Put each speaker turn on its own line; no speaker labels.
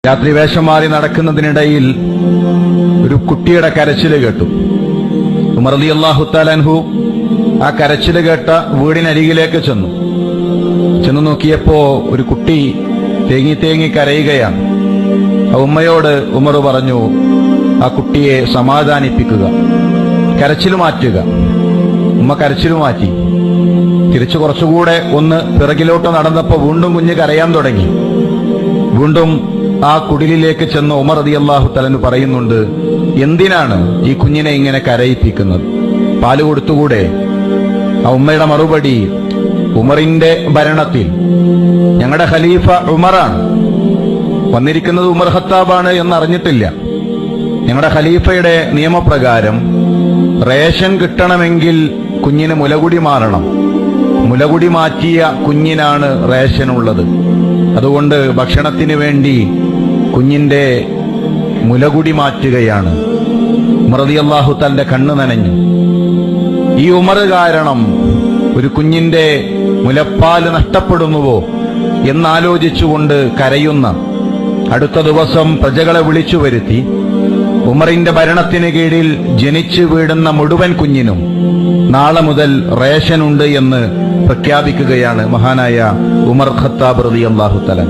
രാത്രി വേഷം മാറി നടക്കുന്നതിനിടയിൽ ഒരു കുട്ടിയുടെ കരച്ചില് കേട്ടു. ഉമർ റളിയല്ലാഹു തആല അൻഹു ആ കരച്ചില് കേട്ട വീടിനരികിലേക്ക് ചെന്നു നോക്കിയപ്പോ ഒരു കുട്ടി തേങ്ങി തേങ്ങി കരയുകയാണ്. ആ ഉമ്മയോട് ഉമർ പറഞ്ഞു, ആ കുട്ടിയെ സമാധാനിപ്പിക്കുക, കരച്ചില് മാറ്റുക. ഉമ്മ കരച്ചില് മാറ്റി. തിരിച്ചു കുറച്ചുകൂടെ ഒന്ന് പിറകിലോട്ട് നടന്നപ്പോ വീണ്ടും കുഞ്ഞ് കരയാൻ തുടങ്ങി. വീണ്ടും ആ കുടിലിലേക്ക് ചെന്ന് ഉമർ റളിയല്ലാഹു തആല അൻഹു പറയുന്നുണ്ട്, എന്തിനാണ് ഈ കുഞ്ഞിനെ ഇങ്ങനെ കരയിപ്പിക്കുന്നത്? പാല് കൊടുത്തുകൂടെ? ആ ഉമ്മയുടെ മറുപടി, ഉമറിന്റെ ഭരണത്തിൽ ഞങ്ങളുടെ ഖലീഫ ഉമറാണ്, വന്നിരിക്കുന്നത് ഉമർ ഖത്താബാണ് എന്നറിഞ്ഞിട്ടില്ല. ഞങ്ങളുടെ ഖലീഫയുടെ നിയമപ്രകാരം റേഷൻ കിട്ടണമെങ്കിൽ കുഞ്ഞിന് മുലകുടി മാറണം. മുലകുടി മാറ്റിയ കുഞ്ഞിനാണ് റേഷനുള്ളത്. അതുകൊണ്ട് ഭക്ഷണത്തിന് വേണ്ടി കുഞ്ഞിന്റെ മുലകുടി മാറ്റുകയാണ്. ഉമർ റളിയല്ലാഹു തആല കണ്ണ് നനഞ്ഞു. ഈ ഉമർ കാരണം ഒരു കുഞ്ഞിന്റെ മുലപ്പാല് നഷ്ടപ്പെടുന്നുവോ എന്നാലോചിച്ചുകൊണ്ട് കരയുന്ന അടുത്ത ദിവസം പ്രജകളെ വിളിച്ചു വരുത്തി ഉമറിന്റെ ഭരണത്തിന് കീഴിൽ ജനിച്ചു വീഴുന്ന മുഴുവൻ കുഞ്ഞിനും നാളെ മുതൽ റേഷൻ ഉണ്ട് എന്ന് പ്രഖ്യാപിക്കുകയാണ് മഹാനായ ഉമർ ഖത്താബ് റളിയല്ലാഹു തആല.